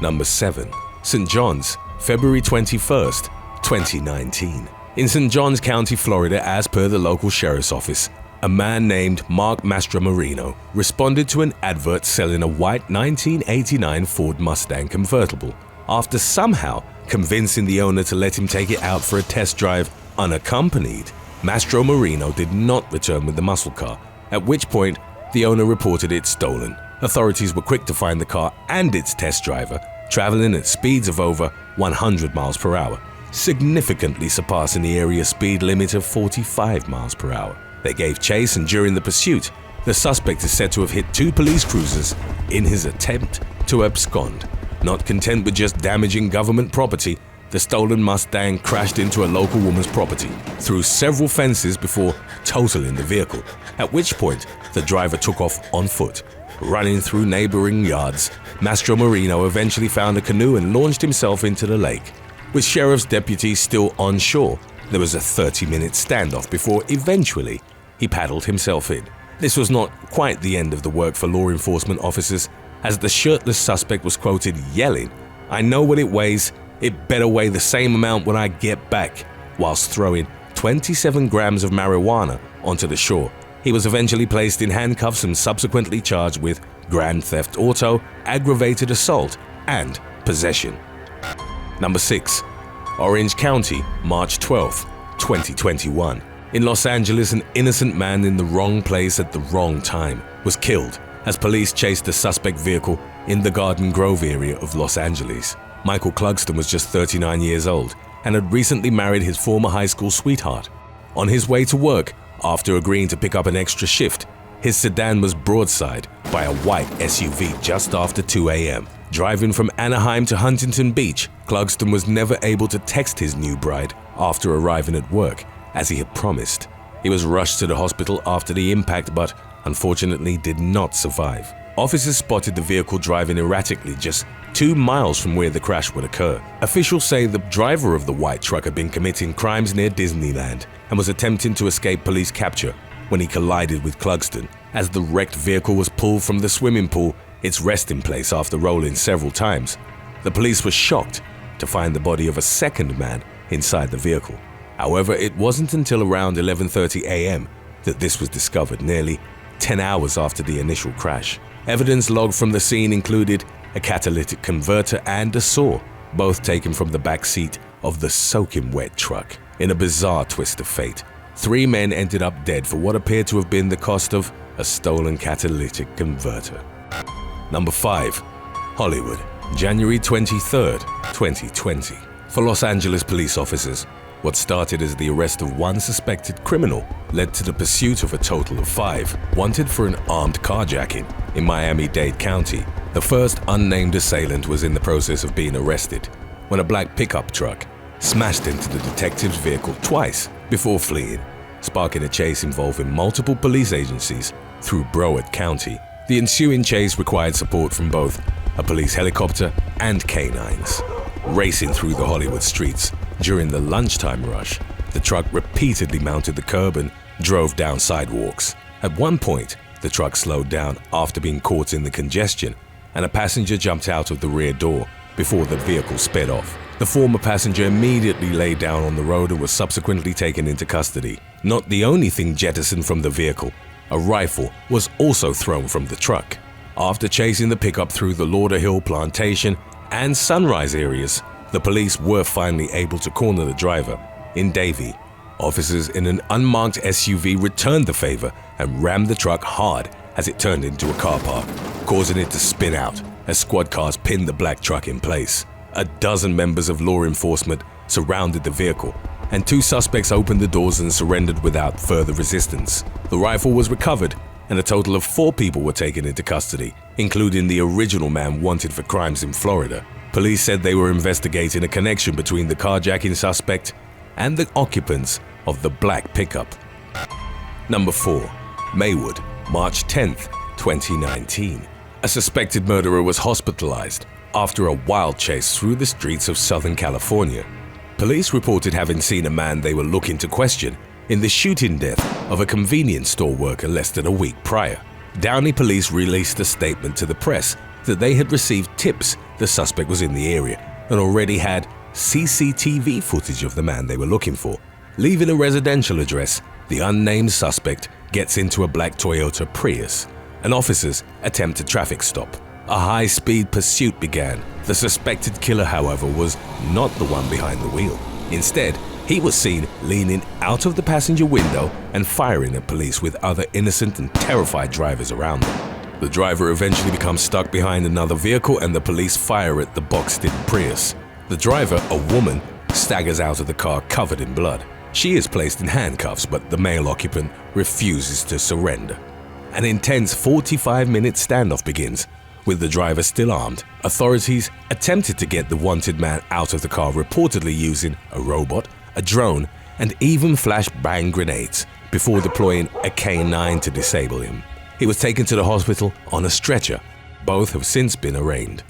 Number 7. St. John's, February 21st, 2019. In St. Johns County, Florida, as per the local sheriff's office, a man named Mark Mastromarino responded to an advert selling a white 1989 Ford Mustang convertible. After somehow convincing the owner to let him take it out for a test drive unaccompanied, Mastromarino did not return with the muscle car, at which point the owner reported it stolen. Authorities were quick to find the car and its test driver, traveling at speeds of over 100 miles per hour, significantly surpassing the area speed limit of 45 miles per hour. They gave chase, and during the pursuit, the suspect is said to have hit 2 police cruisers in his attempt to abscond. Not content with just damaging government property, the stolen Mustang crashed into a local woman's property through several fences before totaling the vehicle, at which point the driver took off on foot. Running through neighboring yards, Mastromarino eventually found a canoe and launched himself into the lake. With sheriff's deputies still on shore, there was a 30-minute standoff before eventually he paddled himself in. This was not quite the end of the work for law enforcement officers, as the shirtless suspect was quoted yelling, "I know what it weighs, it better weigh the same amount when I get back," whilst throwing 27 grams of marijuana onto the shore. He was eventually placed in handcuffs and subsequently charged with grand theft auto, aggravated assault, and possession. Number 6. Orange County, March 12, 2021. In Los Angeles, an innocent man in the wrong place at the wrong time was killed as police chased a suspect vehicle in the Garden Grove area of Los Angeles. Michael Clugston was just 39 years old and had recently married his former high school sweetheart. On his way to work, after agreeing to pick up an extra shift, his sedan was broadsided by a white SUV just after 2 a.m. Driving from Anaheim to Huntington Beach, Clugston was never able to text his new bride after arriving at work, as he had promised. He was rushed to the hospital after the impact, but unfortunately did not survive. Officers spotted the vehicle driving erratically just 2 miles from where the crash would occur. Officials say the driver of the white truck had been committing crimes near Disneyland and was attempting to escape police capture when he collided with Clugston. As the wrecked vehicle was pulled from the swimming pool, its resting place after rolling several times, the police were shocked to find the body of a second man inside the vehicle. However, it wasn't until around 11:30 a.m. that this was discovered, nearly 10 hours after the initial crash. Evidence logged from the scene included a catalytic converter and a saw, both taken from the back seat of the soaking wet truck. In a bizarre twist of fate, 3 men ended up dead for what appeared to have been the cost of a stolen catalytic converter. Number 5. Hollywood, January 23rd, 2020. For Los Angeles police officers, what started as the arrest of 1 suspected criminal led to the pursuit of a total of 5 wanted for an armed carjacking in Miami-Dade County. The first unnamed assailant was in the process of being arrested when a black pickup truck smashed into the detective's vehicle twice before fleeing, sparking a chase involving multiple police agencies through Broward County. The ensuing chase required support from both a police helicopter and canines. Racing through the Hollywood streets during the lunchtime rush, the truck repeatedly mounted the curb and drove down sidewalks. At one point, the truck slowed down after being caught in the congestion, and a passenger jumped out of the rear door before the vehicle sped off. The former passenger immediately lay down on the road and was subsequently taken into custody. Not the only thing jettisoned from the vehicle, a rifle was also thrown from the truck. After chasing the pickup through the Lauderhill Plantation and Sunrise areas, the police were finally able to corner the driver in Davie. Officers in an unmarked SUV returned the favor and rammed the truck hard as it turned into a car park, causing it to spin out as squad cars pinned the black truck in place. A dozen members of law enforcement surrounded the vehicle, and 2 suspects opened the doors and surrendered without further resistance. The rifle was recovered, and a total of 4 people were taken into custody, including the original man wanted for crimes in Florida. Police said they were investigating a connection between the carjacking suspect and the occupants of the black pickup. Number 4. Maywood, March 10th, 2019. A suspected murderer was hospitalized after a wild chase through the streets of Southern California. Police reported having seen a man they were looking to question in the shooting death of a convenience store worker less than a week prior. Downey police released a statement to the press that they had received tips the suspect was in the area and already had CCTV footage of the man they were looking for. Leaving a residential address, the unnamed suspect gets into a black Toyota Prius, and officers attempt a traffic stop. A high-speed pursuit began. The suspected killer, however, was not the one behind the wheel. Instead, he was seen leaning out of the passenger window and firing at police with other innocent and terrified drivers around them. The driver eventually becomes stuck behind another vehicle and the police fire at the boxed-in Prius. The driver, a woman, staggers out of the car covered in blood. She is placed in handcuffs, but the male occupant refuses to surrender. An intense 45-minute standoff begins. With the driver still armed, authorities attempted to get the wanted man out of the car, reportedly using a robot, a drone, and even flashbang grenades before deploying a K9 to disable him. He was taken to the hospital on a stretcher. Both have since been arraigned.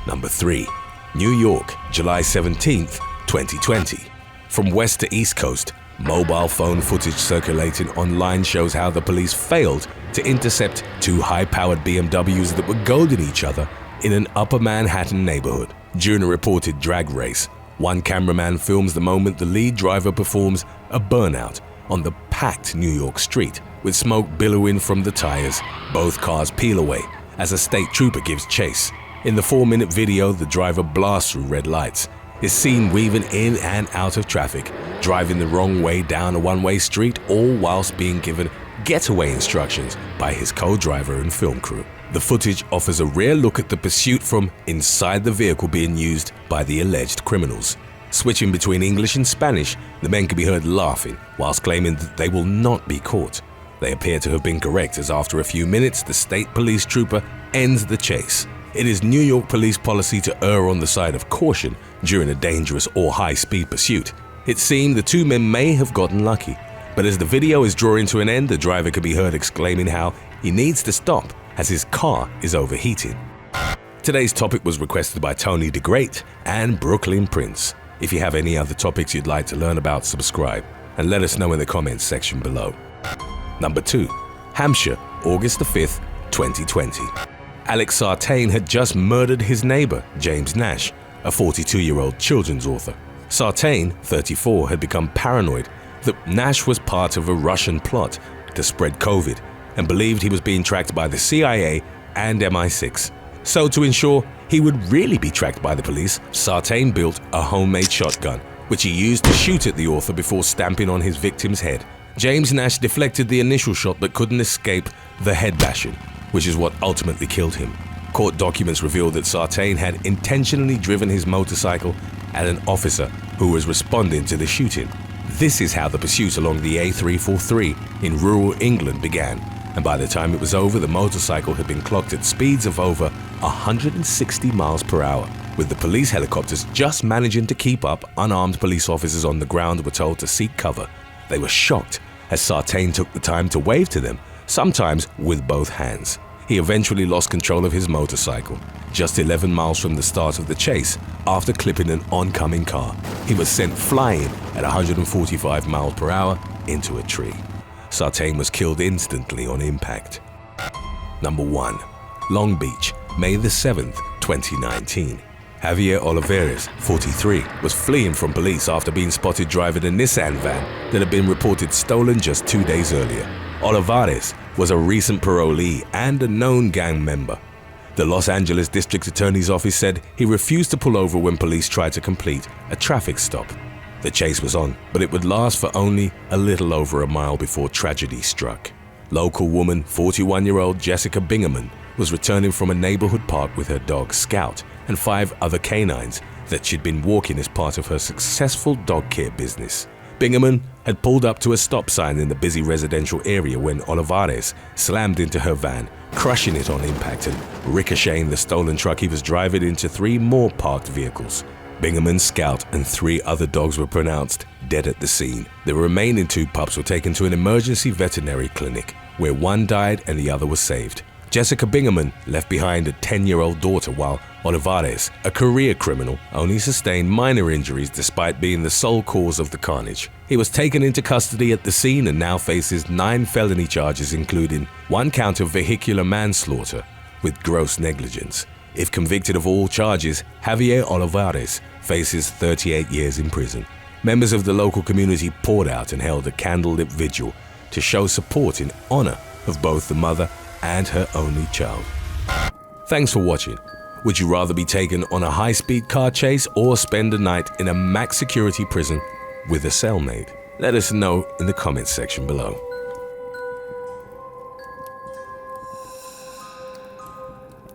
Number 3. New York, July 17th, 2020. From west to east coast, mobile phone footage circulating online shows how the police failed to intercept two high-powered BMWs that were goading each other in an Upper Manhattan neighborhood. During a reported drag race, one cameraman films the moment the lead driver performs a burnout on the packed New York street. With smoke billowing from the tires, both cars peel away as a state trooper gives chase. In the 4-minute video, the driver blasts through red lights, is seen weaving in and out of traffic, driving the wrong way down a one-way street, all whilst being given getaway instructions by his co-driver and film crew. The footage offers a rare look at the pursuit from inside the vehicle being used by the alleged criminals. Switching between English and Spanish, the men can be heard laughing whilst claiming that they will not be caught. They appear to have been correct, as after a few minutes, the state police trooper ends the chase. It is New York police policy to err on the side of caution during a dangerous or high-speed pursuit. It seemed the two men may have gotten lucky, but as the video is drawing to an end, the driver can be heard exclaiming how he needs to stop as his car is overheating. Today's topic was requested by Tony DeGreat and Brooklyn Prince. If you have any other topics you'd like to learn about, subscribe and let us know in the comments section below. Number 2. Hampshire, August the 5th, 2020. Alex Sartain had just murdered his neighbor, James Nash, a 42-year-old children's author. Sartain, 34, had become paranoid that Nash was part of a Russian plot to spread COVID and believed he was being tracked by the CIA and MI6. So to ensure he would really be tracked by the police, Sartain built a homemade shotgun, which he used to shoot at the author before stamping on his victim's head. James Nash deflected the initial shot but couldn't escape the head bashing, which is what ultimately killed him. Court documents revealed that Sartain had intentionally driven his motorcycle at an officer who was responding to the shooting. This is how the pursuit along the A343 in rural England began, and by the time it was over, the motorcycle had been clocked at speeds of over 160 miles per hour. With the police helicopters just managing to keep up, unarmed police officers on the ground were told to seek cover. They were shocked as Sartain took the time to wave to them, sometimes with both hands. He eventually lost control of his motorcycle, just 11 miles from the start of the chase, after clipping an oncoming car. He was sent flying at 145 miles per hour into a tree. Sartain was killed instantly on impact. Number 1. Long Beach, May the 7th, 2019. Javier Olivares, 43, was fleeing from police after being spotted driving a Nissan van that had been reported stolen just 2 days earlier. Olivares was a recent parolee and a known gang member. The Los Angeles District Attorney's Office said he refused to pull over when police tried to complete a traffic stop. The chase was on, but it would last for only a little over a mile before tragedy struck. Local woman, 41-year-old Jessica Bingaman, was returning from a neighborhood park with her dog Scout and 5 other canines that she'd been walking as part of her successful dog care business. Bingaman had pulled up to a stop sign in the busy residential area when Olivares slammed into her van, crushing it on impact and ricocheting the stolen truck he was driving into 3 more parked vehicles. Bingaman, Scout, and 3 other dogs were pronounced dead at the scene. The remaining 2 pups were taken to an emergency veterinary clinic, where one died and the other was saved. Jessica Bingaman left behind a 10-year-old daughter, while Olivares, a career criminal, only sustained minor injuries despite being the sole cause of the carnage. He was taken into custody at the scene and now faces 9 felony charges, including 1 count of vehicular manslaughter with gross negligence. If convicted of all charges, Javier Olivares faces 38 years in prison. Members of the local community poured out and held a candlelit vigil to show support in honor of both the mother and her only child. Thanks for watching. Would you rather be taken on a high-speed car chase or spend a night in a max security prison with a cellmate? Let us know in the comments section below.